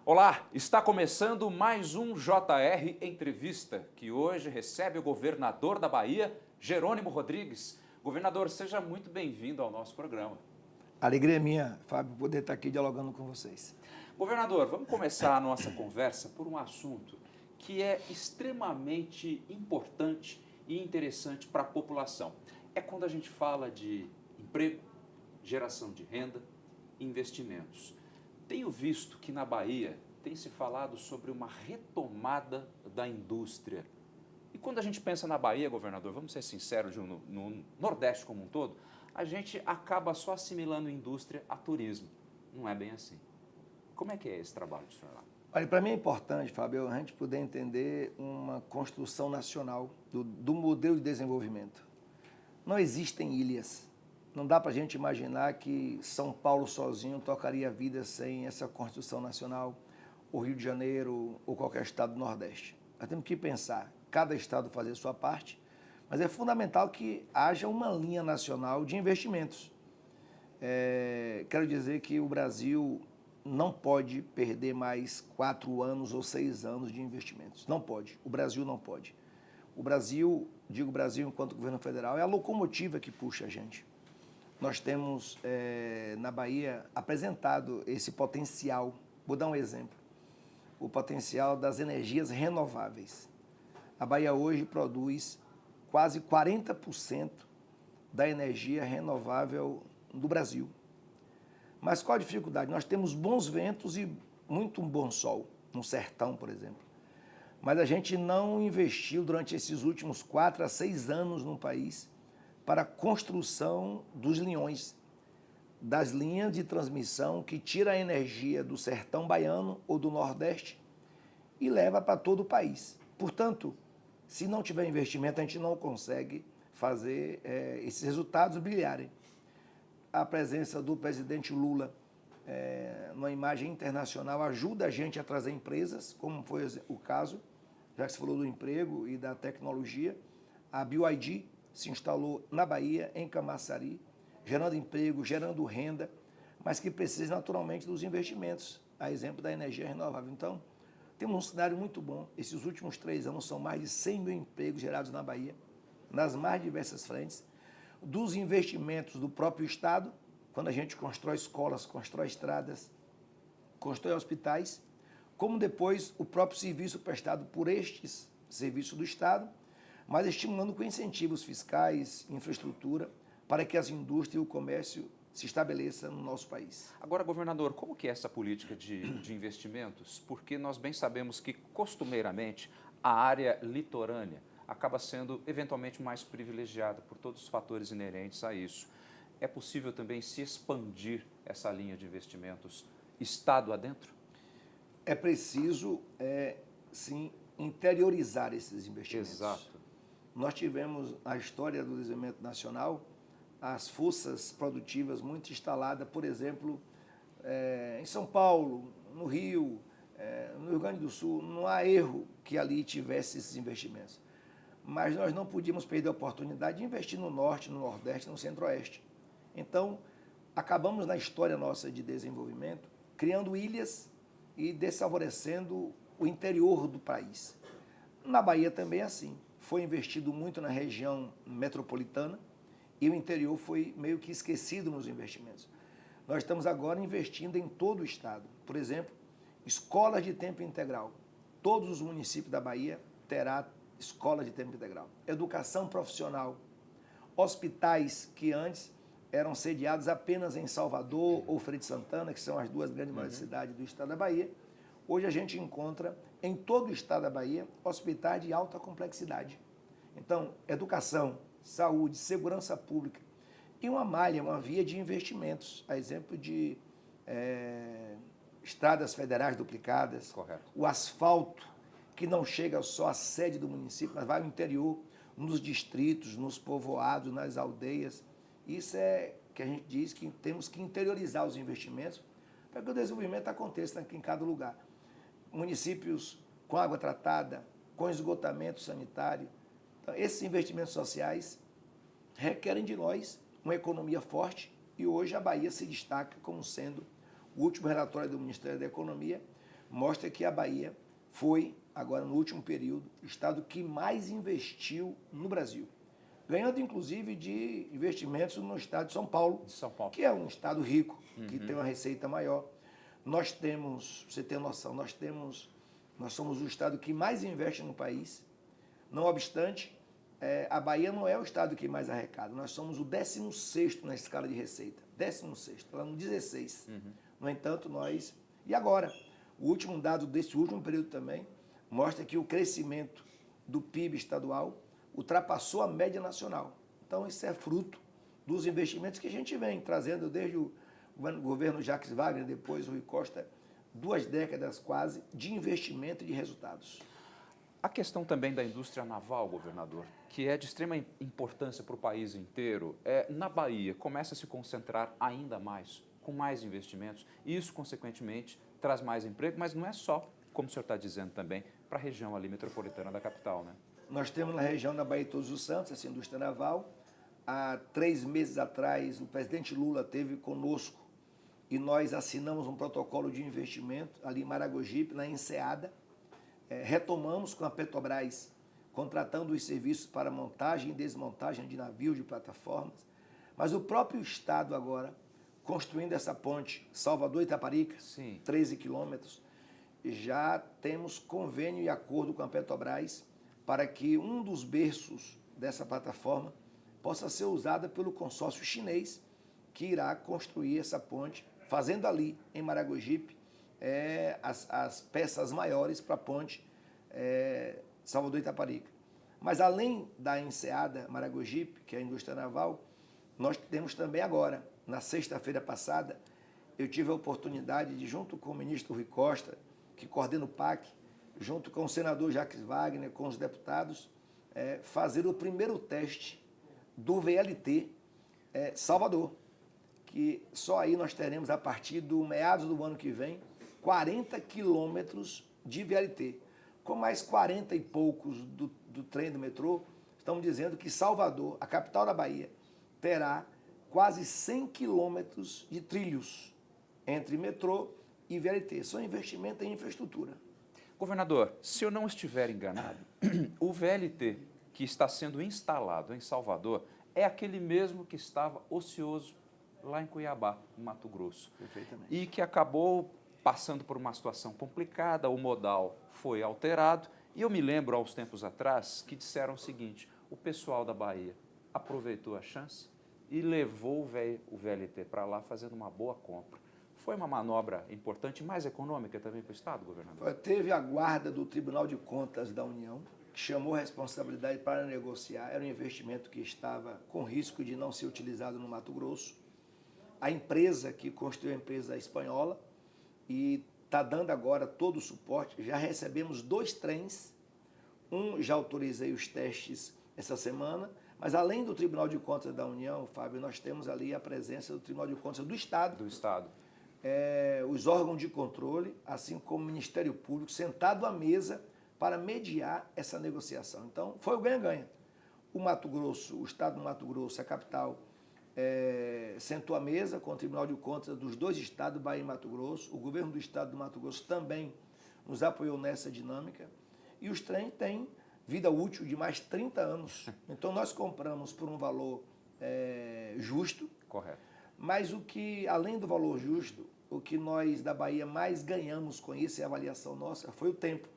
Olá, está começando mais um JR Entrevista, que hoje recebe o governador da Bahia, Jerônimo Rodrigues. Governador, seja muito bem-vindo ao nosso programa. Alegria é minha, Fábio, poder estar aqui dialogando com vocês. Governador, vamos começar a nossa conversa por um assunto que é extremamente importante e interessante para a população. É quando a gente fala de emprego, geração de renda, investimentos. Tenho visto que na Bahia tem se falado sobre uma retomada da indústria. E quando a gente pensa na Bahia, governador, vamos ser sinceros, no Nordeste como um todo, a gente acaba só assimilando indústria a turismo. Não é bem assim. Como é que é esse trabalho do senhor lá? Olha, para mim é importante, Fábio, a gente poder entender uma construção nacional do modelo de desenvolvimento. Não existem ilhas. Não dá para a gente imaginar que São Paulo sozinho tocaria a vida sem essa construção nacional, o Rio de Janeiro ou qualquer estado do Nordeste. Nós temos que pensar, cada estado fazer sua parte, mas é fundamental que haja uma linha nacional de investimentos. Quero dizer que o Brasil não pode perder mais 4 anos ou 6 anos de investimentos. Não pode. O Brasil não pode. O Brasil, digo Brasil enquanto governo federal, é a locomotiva que puxa a gente. Nós temos na Bahia apresentado esse potencial. Vou dar um exemplo. O potencial das energias renováveis. A Bahia hoje produz quase 40% da energia renovável do Brasil. Mas qual a dificuldade? Nós temos bons ventos e muito bom sol, no sertão, por exemplo. Mas a gente não investiu durante esses últimos 4 a 6 anos no país para a construção dos linhões, das linhas de transmissão que tira a energia do sertão baiano ou do Nordeste e leva para todo o país. Portanto, se não tiver investimento, a gente não consegue fazer esses resultados brilharem. A presença do presidente Lula numa imagem internacional ajuda a gente a trazer empresas, como foi o caso, já que se falou do emprego e da tecnologia. A BYD se instalou na Bahia, em Camaçari, gerando emprego, gerando renda, mas que precisa naturalmente dos investimentos, a exemplo da energia renovável. Então, temos um cenário muito bom. Esses últimos 3 anos são mais de 100 mil empregos gerados na Bahia, nas mais diversas frentes, dos investimentos do próprio Estado, quando a gente constrói escolas, constrói estradas, constrói hospitais, como depois o próprio serviço prestado por estes serviços do Estado, mas estimulando com incentivos fiscais, infraestrutura, para que as indústrias e o comércio se estabeleçam no nosso país. Agora, governador, como que é essa política de investimentos? Porque nós bem sabemos que, costumeiramente, a área litorânea acaba sendo eventualmente mais privilegiada por todos os fatores inerentes a isso. É possível também se expandir essa linha de investimentos estado adentro? É preciso, sim, interiorizar esses investimentos. Exato. Nós tivemos na história do desenvolvimento nacional as forças produtivas muito instaladas, por exemplo, em São Paulo, no Rio, no Rio Grande do Sul. Não há erro que ali tivesse esses investimentos. Mas nós não podíamos perder a oportunidade de investir no Norte, no Nordeste, no Centro-Oeste. Então, acabamos na história nossa de desenvolvimento criando ilhas e desfavorecendo o interior do país. Na Bahia também é assim. Foi investido muito na região metropolitana e o interior foi meio que esquecido nos investimentos. Nós estamos agora investindo em todo o estado. Por exemplo, escolas de tempo integral. Todos os municípios da Bahia terão escolas de tempo integral. Educação profissional. Hospitais que antes eram sediados apenas em Salvador ou Feira de Santana, que são as 2 grandes maiores cidades do estado da Bahia. Hoje a gente encontra em todo o estado da Bahia hospitais de alta complexidade. Então, educação, saúde, segurança pública e uma malha, uma via de investimentos, a exemplo de estradas federais duplicadas, Correto. O asfalto, que não chega só à sede do município, mas vai ao interior, nos distritos, nos povoados, nas aldeias. Isso é que a gente diz que temos que interiorizar os investimentos para que o desenvolvimento aconteça aqui em cada lugar. Municípios com água tratada, com esgotamento sanitário. Então, esses investimentos sociais requerem de nós uma economia forte e hoje a Bahia se destaca como sendo o último relatório do Ministério da Economia mostra que a Bahia foi, agora no último período, o estado que mais investiu no Brasil. Ganhando, inclusive, de investimentos no estado de São Paulo, que é um estado rico, que tem uma receita maior. Nós temos, pra você ter noção, nós somos o estado que mais investe no país. Não obstante, a Bahia não é o estado que mais arrecada. Nós somos o 16º na escala de receita. 16º, lá no 16. No entanto, nós... E agora, o último dado desse último período também mostra que o crescimento do PIB estadual ultrapassou a média nacional. Então, isso é fruto dos investimentos que a gente vem trazendo desde o governo Jacques Wagner, depois o Rui Costa, 2 décadas quase de investimento e de resultados. A questão também da indústria naval, governador, que é de extrema importância para o país inteiro, na Bahia começa a se concentrar ainda mais, com mais investimentos, e isso, consequentemente, traz mais emprego, mas não é só, como o senhor está dizendo também, para a região ali metropolitana da capital, né? Nós temos na região da Bahia de Todos os Santos essa indústria naval. Há 3 meses atrás, o presidente Lula esteve conosco e nós assinamos um protocolo de investimento ali em Maragogipe, na Enseada. Retomamos com a Petrobras, contratando os serviços para montagem e desmontagem de navios, de plataformas. Mas o próprio Estado agora, construindo essa ponte Salvador-Itaparica, 13 quilômetros, já temos convênio e acordo com a Petrobras para que um dos berços dessa plataforma possa ser usada pelo consórcio chinês que irá construir essa ponte, fazendo ali em Maragogipe as peças maiores para a ponte Salvador-Itaparica. Mas além da Enseada Maragogipe, que é a indústria naval, nós temos também agora, na sexta-feira passada, eu tive a oportunidade de, junto com o ministro Rui Costa, que coordena o PAC, junto com o senador Jacques Wagner, com os deputados, fazer o primeiro teste do VLT Salvador, que só aí nós teremos, a partir do meados do ano que vem, 40 quilômetros de VLT. Com mais 40 e poucos do trem do metrô, estamos dizendo que Salvador, a capital da Bahia, terá quase 100 quilômetros de trilhos entre metrô e VLT. São investimentos em infraestrutura. Governador, se eu não estiver enganado, o VLT que está sendo instalado em Salvador é aquele mesmo que estava ocioso lá em Cuiabá, no Mato Grosso. Perfeitamente. E que acabou passando por uma situação complicada, o modal foi alterado, e eu me lembro, há uns tempos atrás, que disseram o seguinte: o pessoal da Bahia aproveitou a chance e levou o VLT para lá fazendo uma boa compra. Foi uma manobra importante, mais econômica também para o Estado, governador? Teve a guarda do Tribunal de Contas da União, que chamou a responsabilidade para negociar. Era um investimento que estava com risco de não ser utilizado no Mato Grosso. A empresa que construiu a empresa espanhola e está dando agora todo o suporte. Já recebemos 2 trens, já autorizei os testes essa semana, mas além do Tribunal de Contas da União, Fábio, nós temos ali a presença do Tribunal de Contas do Estado. Do Estado. Os órgãos de controle, assim como o Ministério Público, sentado à mesa para mediar essa negociação. Então, foi o ganha-ganha. O Mato Grosso, o Estado do Mato Grosso, a capital, sentou à mesa com o Tribunal de Contas dos 2 estados, Bahia e Mato Grosso. O governo do Estado do Mato Grosso também nos apoiou nessa dinâmica. E os trens têm vida útil de mais 30 anos. Então, nós compramos por um valor justo. Correto. Mas além do valor justo, o que nós da Bahia mais ganhamos com isso, e a avaliação nossa, foi o tempo.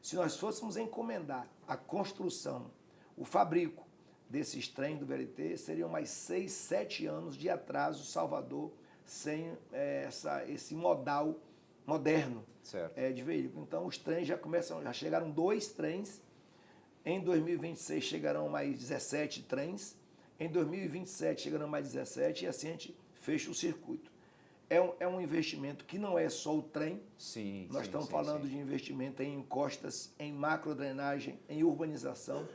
Se nós fôssemos encomendar a construção, o fabrico desses trens do VLT, seriam mais 6, 7 anos de atraso Salvador sem esse modal moderno de veículo. Então, os trens já chegaram 2 trens, em 2026 chegarão mais 17 trens, em 2027 chegarão mais 17 e assim a gente fecha o circuito. É um investimento que não é só o trem. Nós estamos falando de investimento em encostas, em macrodrenagem, em urbanização,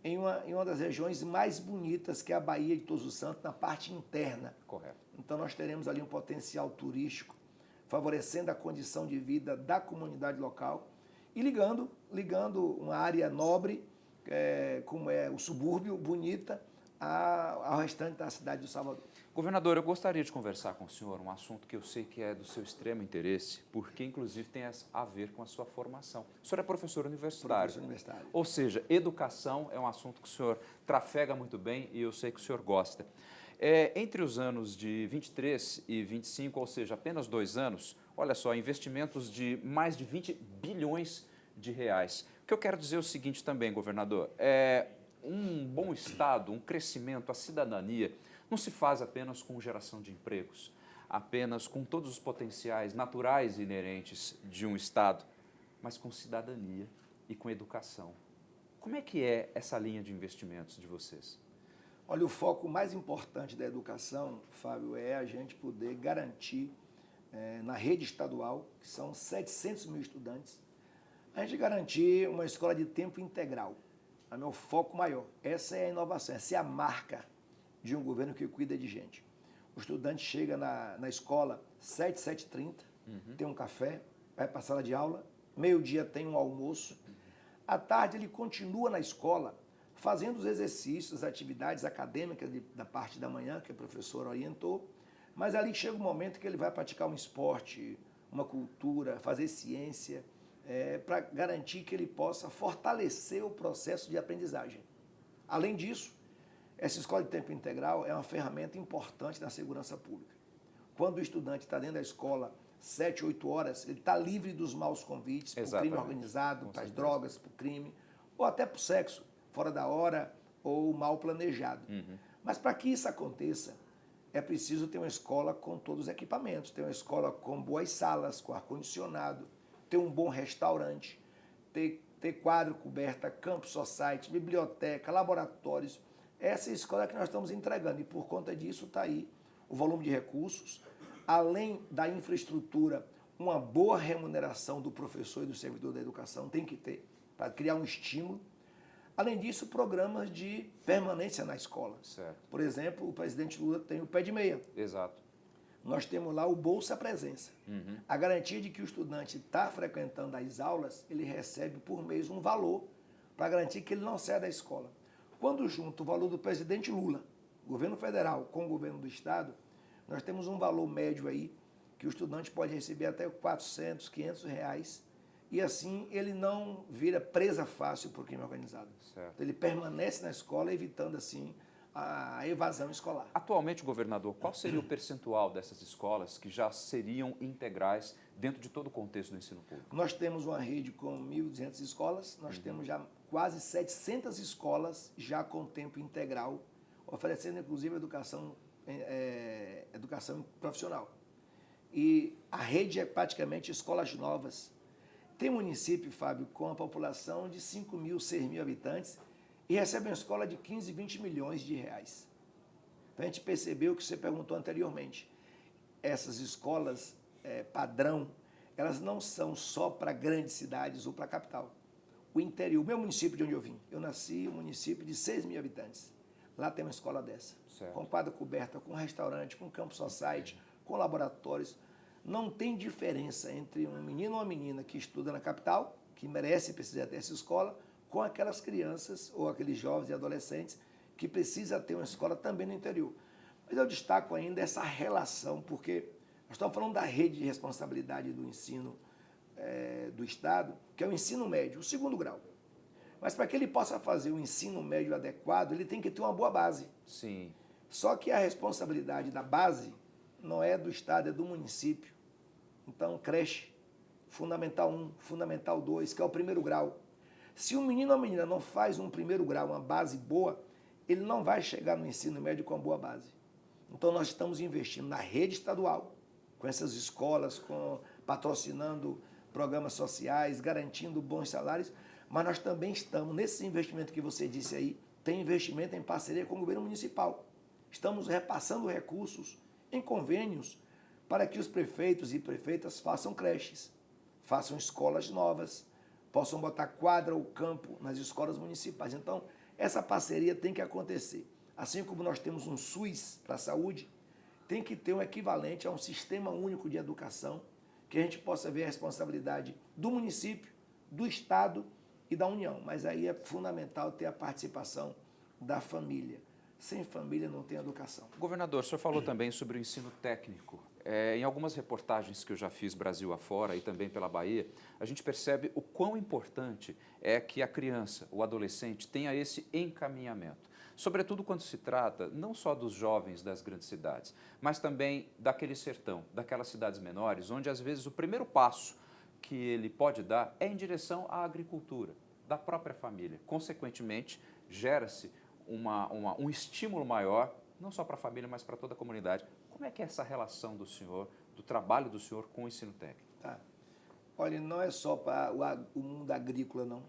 em uma das regiões mais bonitas, que é a Bahia de Todos os Santos, na parte interna. Correto. Então nós teremos ali um potencial turístico, favorecendo a condição de vida da comunidade local e ligando uma área nobre, como é o subúrbio, bonita, ao restante da cidade do Salvador. Governador, eu gostaria de conversar com o senhor um assunto que eu sei que é do seu extremo interesse, porque inclusive tem a ver com a sua formação. O senhor é professor universitário. Professor universitário. Ou seja, educação é um assunto que o senhor trafega muito bem e eu sei que o senhor gosta. Entre os anos de 23 e 25, ou seja, apenas 2 anos, olha só, investimentos de mais de 20 bilhões de reais. O que eu quero dizer é o seguinte também, governador, um bom Estado, um crescimento, a cidadania, não se faz apenas com geração de empregos, apenas com todos os potenciais naturais e inerentes de um Estado, mas com cidadania e com educação. Como é que é essa linha de investimentos de vocês? Olha, o foco mais importante da educação, Fábio, é a gente poder garantir na rede estadual, que são 700 mil estudantes, a gente garantir uma escola de tempo integral. É o meu foco maior. Essa é a inovação, essa é a marca de um governo que cuida de gente. O estudante chega na escola 7, 7h30, tem um café, vai para a sala de aula, meio-dia tem um almoço, à tarde ele continua na escola fazendo os exercícios, as atividades acadêmicas da parte da manhã, que a professora orientou, mas ali chega um momento que ele vai praticar um esporte, uma cultura, fazer ciência, para garantir que ele possa fortalecer o processo de aprendizagem. Além disso, essa escola de tempo integral é uma ferramenta importante na segurança pública. Quando o estudante está dentro da escola 7, 8 horas, ele está livre dos maus convites, para o crime organizado, para as drogas, para o crime, ou até para o sexo, fora da hora ou mal planejado. Mas para que isso aconteça, é preciso ter uma escola com todos os equipamentos, ter uma escola com boas salas, com ar-condicionado, ter um bom restaurante, ter quadro, coberta, campo society, biblioteca, laboratórios. Essa é a escola que nós estamos entregando e por conta disso está aí o volume de recursos, além da infraestrutura, uma boa remuneração do professor e do servidor da educação tem que ter para criar um estímulo. Além disso, programas de permanência na escola. Certo. Por exemplo, o presidente Lula tem o Pé de Meia. Exato. Nós temos lá o Bolsa Presença. A garantia de que o estudante está frequentando as aulas, ele recebe por mês um valor para garantir que ele não saia da escola. Quando junto o valor do presidente Lula, governo federal, com o governo do estado, nós temos um valor médio aí que o estudante pode receber até 400, 500 reais e assim ele não vira presa fácil para o crime organizado. Certo. Ele permanece na escola, evitando assim a evasão escolar. Atualmente, governador, qual seria o percentual dessas escolas que já seriam integrais dentro de todo o contexto do ensino público? Nós temos uma rede com 1.200 escolas, nós temos já quase 700 escolas já com tempo integral, oferecendo inclusive educação profissional. E a rede é praticamente escolas novas. Tem município, Fábio, com a população de 5 mil, 6 mil habitantes e recebe uma escola de 15, 20 milhões de reais. Então a gente percebeu o que você perguntou anteriormente. Essas escolas padrão, elas não são só para grandes cidades ou para a capital. O interior, o meu município de onde eu vim, eu nasci em um município de 6 mil habitantes. Lá tem uma escola dessa, certo, com quadra coberta, com restaurante, com campo society, com laboratórios. Não tem diferença entre um menino ou uma menina que estuda na capital, que merece e precisa ter essa escola, com aquelas crianças ou aqueles jovens e adolescentes que precisa ter uma escola também no interior. Mas eu destaco ainda essa relação, porque nós estamos falando da rede de responsabilidade do ensino do Estado, que é o ensino médio, o 2º grau. Mas para que ele possa fazer o ensino médio adequado, ele tem que ter uma boa base. Sim. Só que a responsabilidade da base não é do Estado, é do município. Então, creche, Fundamental 1, Fundamental 2, que é o 1º grau. Se um menino ou menina não faz um 1º grau, uma base boa, ele não vai chegar no ensino médio com uma boa base. Então, nós estamos investindo na rede estadual, com essas escolas, patrocinando programas sociais, garantindo bons salários, mas nós também estamos, nesse investimento que você disse aí, tem investimento em parceria com o governo municipal. Estamos repassando recursos em convênios para que os prefeitos e prefeitas façam creches, façam escolas novas, possam botar quadra ou campo nas escolas municipais. Então, essa parceria tem que acontecer. Assim como nós temos um SUS para a saúde, tem que ter um equivalente a um sistema único de educação, que a gente possa ver a responsabilidade do município, do Estado e da União. Mas aí é fundamental ter a participação da família. Sem família não tem educação. Governador, o senhor falou também sobre o ensino técnico. Em algumas reportagens que eu já fiz Brasil afora e também pela Bahia, a gente percebe o quão importante é que a criança, o adolescente, tenha esse encaminhamento. Sobretudo quando se trata não só dos jovens das grandes cidades, mas também daquele sertão, daquelas cidades menores, onde às vezes o primeiro passo que ele pode dar é em direção à agricultura, da própria família. Consequentemente, gera-se um estímulo maior, não só para a família, mas para toda a comunidade. Como é que é essa relação do senhor, do trabalho do senhor com o ensino técnico? Tá. Olha, não é só para o mundo agrícola, não.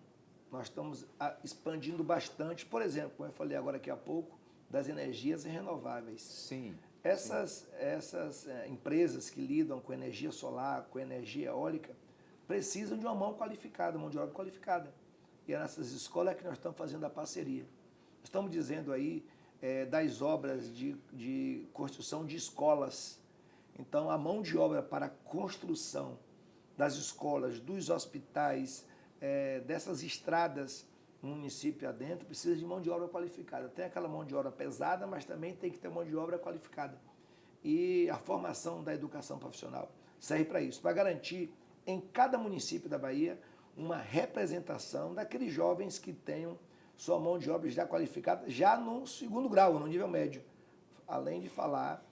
Nós estamos expandindo bastante, por exemplo, como eu falei agora daqui a pouco, das energias renováveis. Sim. Essas empresas que lidam com energia solar, com energia eólica, precisam de uma mão qualificada, mão de obra qualificada. E é nessas escolas que nós estamos fazendo a parceria. Estamos dizendo aí das obras de construção de escolas. Então, a mão de obra para a construção das escolas, dos hospitais, dessas estradas no município adentro, precisa de mão de obra qualificada. Tem aquela mão de obra pesada, mas também tem que ter mão de obra qualificada. E a formação da educação profissional serve para isso, para garantir em cada município da Bahia uma representação daqueles jovens que tenham sua mão de obra já qualificada, já no segundo grau, no nível médio. Além de falar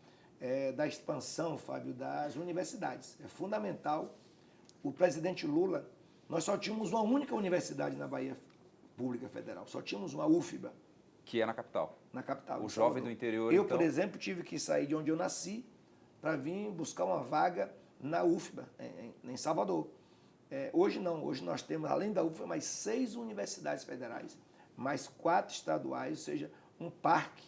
da expansão, Fábio, das universidades. É fundamental. O presidente Lula, nós só tínhamos uma única universidade na Bahia Pública Federal, só tínhamos uma UFBA. Que é na capital. Na capital. O jovem do interior, eu, então... por exemplo, tive que sair de onde eu nasci para vir buscar uma vaga na UFBA, em Salvador. Hoje não, hoje nós temos, além da UFBA, mais 6 universidades federais, mais 4 estaduais, ou seja, um parque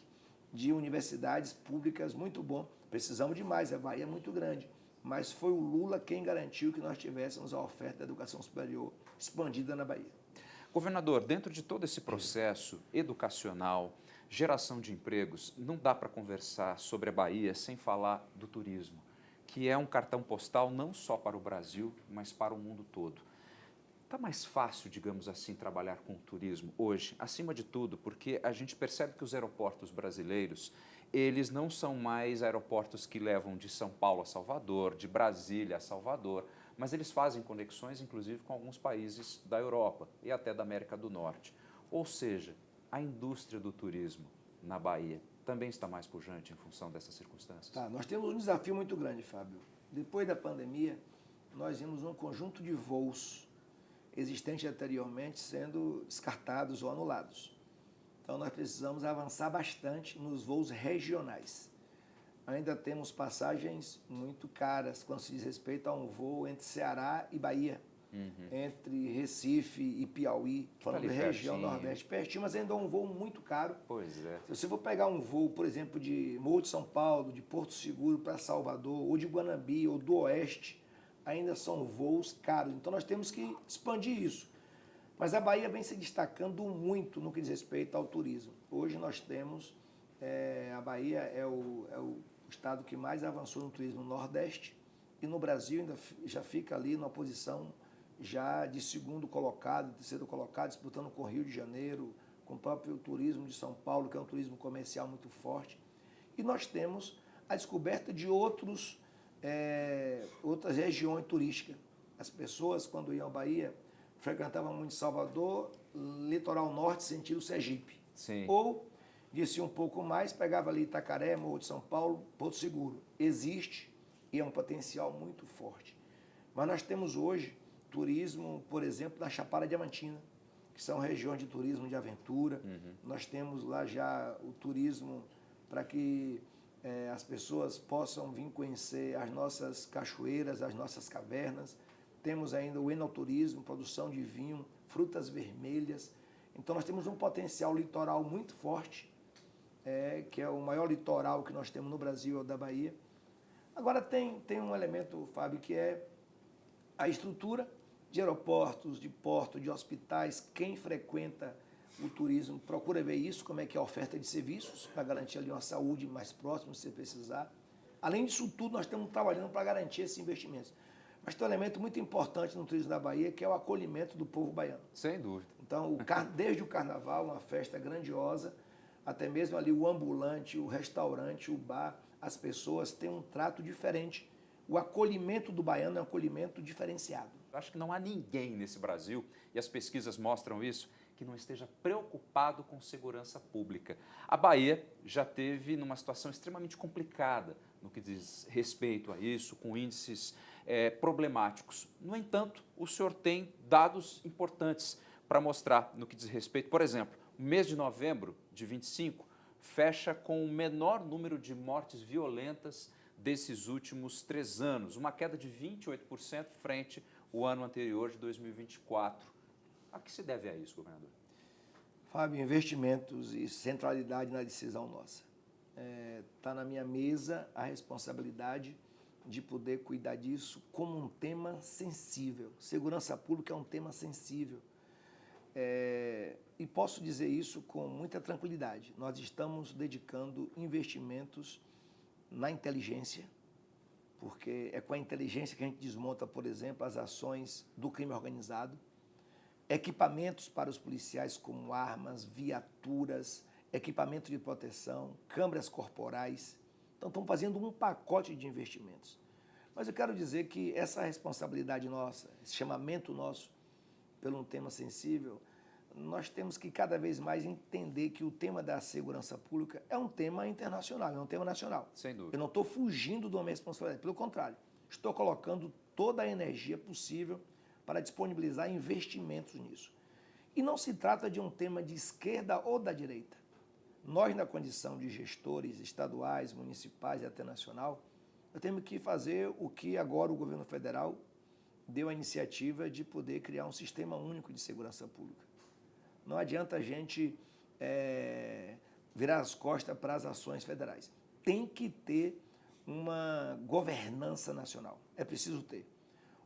de universidades públicas muito bom. Precisamos de mais, a Bahia é muito grande, mas foi o Lula quem garantiu que nós tivéssemos a oferta da educação superior expandida na Bahia. Governador, dentro de todo esse processo educacional, geração de empregos, não dá para conversar sobre a Bahia sem falar do turismo, que é um cartão postal não só para o Brasil, mas para o mundo todo. Está mais fácil, digamos assim, trabalhar com o turismo hoje, acima de tudo, porque a gente percebe que os aeroportos brasileiros, eles não são mais aeroportos que levam de São Paulo a Salvador, de Brasília a Salvador, mas eles fazem conexões, inclusive, com alguns países da Europa e até da América do Norte. Ou seja, a indústria do turismo na Bahia também está mais pujante em função dessas circunstâncias? Tá, nós temos um desafio muito grande, Fábio. Depois da pandemia, nós vimos um conjunto de voos existentes anteriormente sendo descartados ou anulados. Então, nós precisamos avançar bastante nos voos regionais. Ainda temos passagens muito caras quando se diz respeito a um voo entre Ceará e Bahia, entre Recife e Piauí, falando de região Nordeste, pertinho, mas ainda é um voo muito caro. Pois é. Se você for pegar um voo, por exemplo, de Morro de São Paulo, de Porto Seguro para Salvador, ou de Guanambi, ou do Oeste, ainda são voos caros. Então, nós temos que expandir isso. Mas a Bahia vem se destacando muito no que diz respeito ao turismo. Hoje nós temos, a Bahia é o estado que mais avançou no turismo no Nordeste, e no Brasil ainda já fica ali numa posição já de segundo colocado, terceiro colocado, disputando com o Rio de Janeiro, com o próprio turismo de São Paulo, que é um turismo comercial muito forte. E nós temos a descoberta de outras regiões turísticas. As pessoas, quando iam à Bahia, frequentavam muito Salvador, litoral norte, sentido Sergipe. Sim. Ou, descia um pouco mais, pegava ali Itacaré, Morro de São Paulo, Porto Seguro. Existe e é um potencial muito forte. Mas nós temos hoje turismo, por exemplo, na Chapada Diamantina, que são regiões de turismo de aventura. Nós temos lá já o turismo para que as pessoas possam vir conhecer as nossas cachoeiras, as nossas cavernas. Temos ainda o enoturismo, produção de vinho, frutas vermelhas. Então, nós temos um potencial litoral muito forte, que é o maior litoral que nós temos no Brasil, é o da Bahia. Agora, tem um elemento, Fábio, que é a estrutura de aeroportos, de portos, de hospitais. Quem frequenta o turismo procura ver isso, como é que é a oferta de serviços, para garantir ali uma saúde mais próxima, se você precisar. Além disso tudo, nós estamos trabalhando para garantir esses investimentos. Mas tem um elemento muito importante no turismo da Bahia, que é o acolhimento do povo baiano. Sem dúvida. Então, desde o carnaval, uma festa grandiosa, até mesmo ali o ambulante, o restaurante, o bar, as pessoas têm um trato diferente. O acolhimento do baiano é um acolhimento diferenciado. Eu acho que não há ninguém nesse Brasil, e as pesquisas mostram isso, que não esteja preocupado com segurança pública. A Bahia já teve numa situação extremamente complicada no que diz respeito a isso, com índices problemáticos. No entanto, o senhor tem dados importantes para mostrar no que diz respeito. Por exemplo, o mês de novembro de 25 fecha com o menor número de mortes violentas desses últimos 3 anos, uma queda de 28% frente ao ano anterior de 2024. A que se deve a isso, governador? Fábio, investimentos e centralidade na decisão nossa. Está na minha mesa a responsabilidade de poder cuidar disso como um tema sensível. Segurança pública é um tema sensível. E posso dizer isso com muita tranquilidade. Nós estamos dedicando investimentos na inteligência, porque é com a inteligência que a gente desmonta, por exemplo, as ações do crime organizado, equipamentos para os policiais como armas, viaturas, equipamento de proteção, câmeras corporais. Então, estamos fazendo um pacote de investimentos. Mas eu quero dizer que essa responsabilidade nossa, esse chamamento nosso pelo um tema sensível, nós temos que cada vez mais entender que o tema da segurança pública é um tema internacional, é um tema nacional. Sem dúvida. Eu não estou fugindo da minha responsabilidade, pelo contrário, estou colocando toda a energia possível para disponibilizar investimentos nisso. E não se trata de um tema de esquerda ou da direita. Nós, na condição de gestores estaduais, municipais e até nacional, nós temos que fazer o que agora o governo federal deu a iniciativa de poder criar um sistema único de segurança pública. Não adianta a gente virar as costas para as ações federais. Tem que ter uma governança nacional. É preciso ter.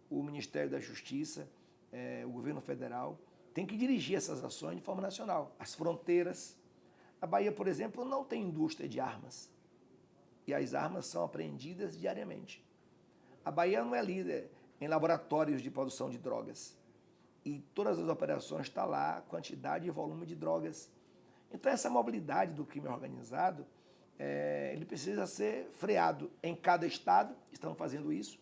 O Ministério da Justiça, o governo federal, tem que dirigir essas ações de forma nacional. As fronteiras. A Bahia, por exemplo, não tem indústria de armas. E as armas são apreendidas diariamente. A Bahia não é líder em laboratórios de produção de drogas. E todas as operações estão lá, a quantidade e volume de drogas. Então, essa mobilidade do crime organizado, ele precisa ser freado em cada estado, estamos fazendo isso,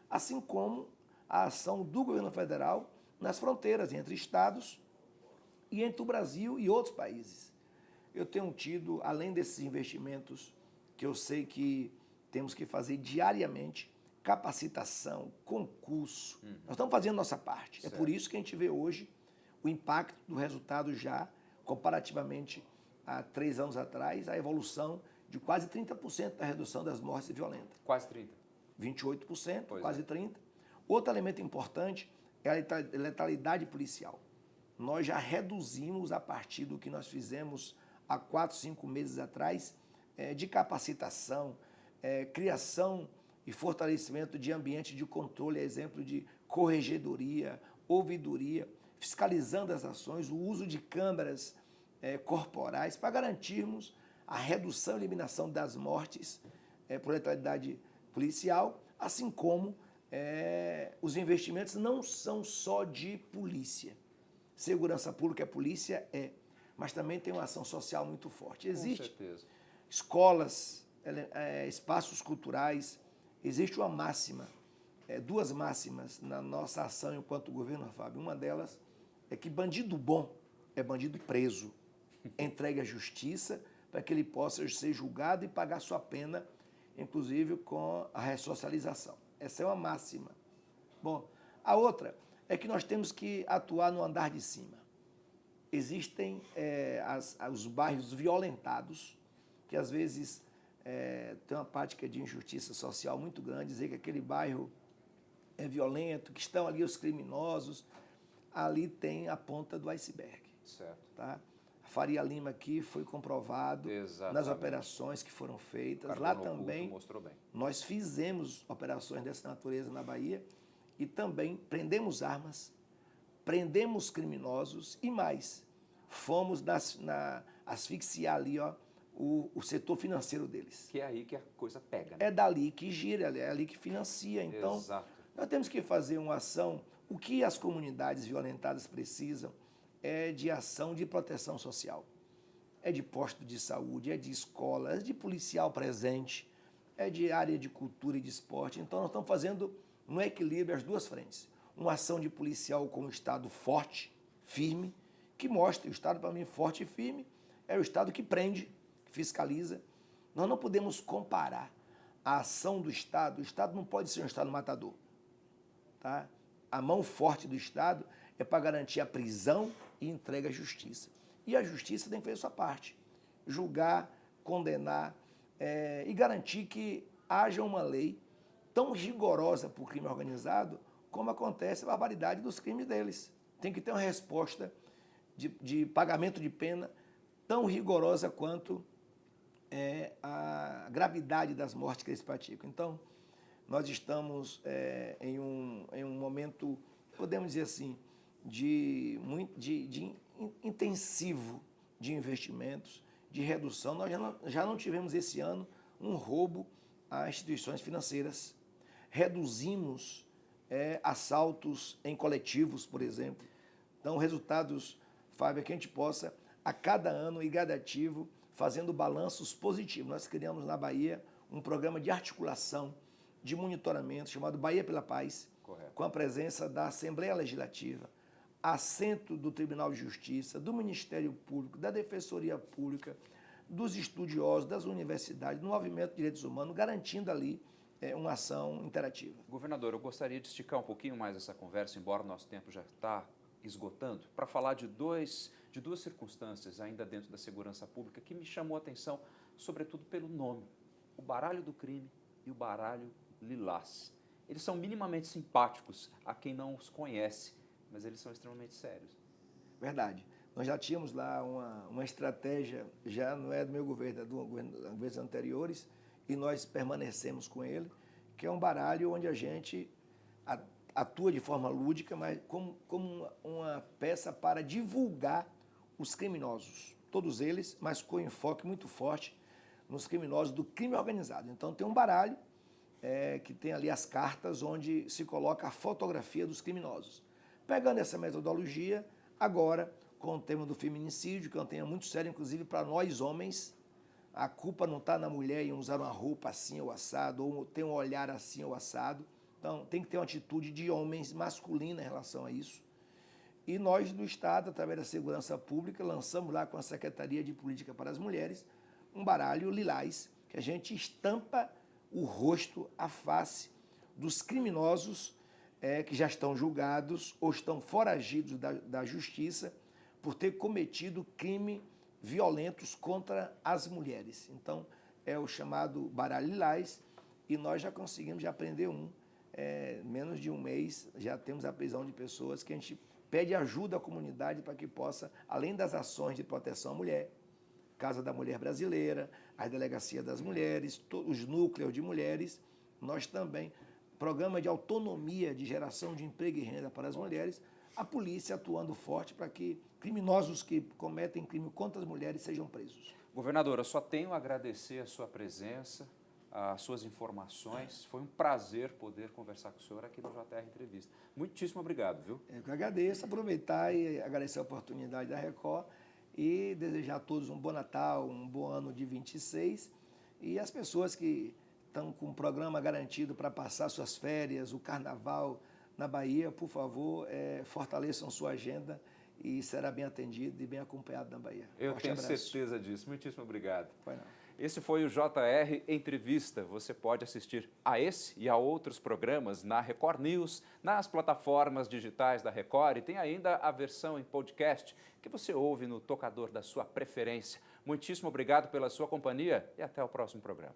assim como a ação do governo federal nas fronteiras entre estados e entre o Brasil e outros países. Eu tenho tido, além desses investimentos que eu sei que temos que fazer diariamente, capacitação, concurso. Nós estamos fazendo nossa parte. Certo. É por isso que a gente vê hoje o impacto do resultado já, comparativamente a 3 anos atrás, a evolução de quase 30% da redução das mortes violentas. Quase 30%. 28%, pois quase 30%. Outro elemento importante é a letalidade policial. Nós já reduzimos, a partir do que nós fizemos há 4, 5 meses atrás, de capacitação, criação e fortalecimento de ambiente de controle, exemplo de corregedoria, ouvidoria, fiscalizando as ações, o uso de câmeras corporais para garantirmos a redução e eliminação das mortes por letalidade policial, assim como os investimentos não são só de polícia. Segurança pública é polícia, mas também tem uma ação social muito forte. Existe escolas, espaços culturais, existe uma máxima, 2 máximas na nossa ação enquanto governo, Fábio. Uma delas é que bandido bom é bandido preso, entregue à justiça para que ele possa ser julgado e pagar sua pena, inclusive com a ressocialização. Essa é uma máxima. Bom, a outra é que nós temos que atuar no andar de cima. Existem os bairros violentados, que às vezes tem uma prática de injustiça social muito grande, dizer que aquele bairro é violento, que estão ali os criminosos, ali tem a ponta do iceberg. Certo. Tá? A Faria Lima aqui foi comprovado. Exatamente. Nas operações que foram feitas. Carbono lá também mostrou bem. Nós fizemos operações dessa natureza na Bahia e também prendemos armas, prendemos criminosos e mais, fomos asfixiar ali o setor financeiro deles. Que é aí que a coisa pega, né? É dali que gira, é ali que financia. Então, exato. Nós temos que fazer uma ação. O que as comunidades violentadas precisam é de ação de proteção social. é de posto de saúde, é de escola, é de policial presente, é de área de cultura e de esporte. Então, nós estamos fazendo no equilíbrio as duas frentes. Uma ação de policial com um Estado forte, firme, que mostre o Estado, para mim, forte e firme, é o Estado que prende, que fiscaliza. Nós não podemos comparar a ação do Estado. O Estado não pode ser um Estado matador. Tá? A mão forte do Estado é para garantir a prisão e entrega à justiça. E a justiça tem que fazer a sua parte. Julgar, condenar e garantir que haja uma lei tão rigorosa para o crime organizado como acontece a barbaridade dos crimes deles. Tem que ter uma resposta de pagamento de pena tão rigorosa quanto a gravidade das mortes que eles praticam. Então, nós estamos em um momento, podemos dizer assim, de intensivo de investimentos, de redução. Nós já não tivemos esse ano um roubo a instituições financeiras. Reduzimos assaltos em coletivos, por exemplo. Então, resultados, Fábio, é que a gente possa, a cada ano, ir gradativo, fazendo balanços positivos. Nós criamos na Bahia um programa de articulação, de monitoramento, chamado Bahia pela Paz, correto, com a presença da Assembleia Legislativa, assento do Tribunal de Justiça, do Ministério Público, da Defensoria Pública, dos estudiosos, das universidades, do movimento de direitos humanos, garantindo ali uma ação interativa. Governador, eu gostaria de esticar um pouquinho mais essa conversa, embora o nosso tempo já está esgotando, para falar de duas circunstâncias ainda dentro da segurança pública que me chamou a atenção, sobretudo pelo nome, o baralho do crime e o baralho lilás. Eles são minimamente simpáticos a quem não os conhece, mas eles são extremamente sérios. Verdade. Nós já tínhamos lá uma estratégia, já não é do meu governo, é dos governos anteriores, e nós permanecemos com ele, que é um baralho onde a gente atua de forma lúdica, mas como uma peça para divulgar os criminosos, todos eles, mas com enfoque muito forte nos criminosos do crime organizado. Então tem um baralho que tem ali as cartas onde se coloca a fotografia dos criminosos. Pegando essa metodologia, agora com o tema do feminicídio, que é um tema muito sério, inclusive para nós homens, a culpa não está na mulher em usar uma roupa assim ou assado, ou ter um olhar assim ou assado. Então, tem que ter uma atitude de homens masculina em relação a isso. E nós, do Estado, através da Segurança Pública, lançamos lá com a Secretaria de Política para as Mulheres um baralho lilás, que a gente estampa o rosto, a face dos criminosos que já estão julgados ou estão foragidos da justiça por ter cometido crime violentos contra as mulheres. Então, é o chamado baralho lilás, e nós já conseguimos aprender menos de um mês, já temos a prisão de pessoas que a gente pede ajuda à comunidade para que possa, além das ações de proteção à mulher, Casa da Mulher Brasileira, a Delegacia das Mulheres, os núcleos de mulheres, nós também, programa de autonomia de geração de emprego e renda para as mulheres, a polícia atuando forte para que criminosos que cometem crime contra as mulheres sejam presos. Governador, eu só tenho a agradecer a sua presença, as suas informações. Foi um prazer poder conversar com o senhor aqui no JR Entrevista. Muitíssimo obrigado, viu? Eu que agradeço, aproveitar e agradecer a oportunidade da Record e desejar a todos um bom Natal, um bom ano de 26, e as pessoas que estão com o programa garantido para passar suas férias, o Carnaval na Bahia, por favor, fortaleçam sua agenda e será bem atendido e bem acompanhado na Bahia. Eu tenho certeza disso. Muitíssimo obrigado. Foi não. Esse foi o JR Entrevista. Você pode assistir a esse e a outros programas na Record News, nas plataformas digitais da Record, e tem ainda a versão em podcast que você ouve no tocador da sua preferência. Muitíssimo obrigado pela sua companhia e até o próximo programa.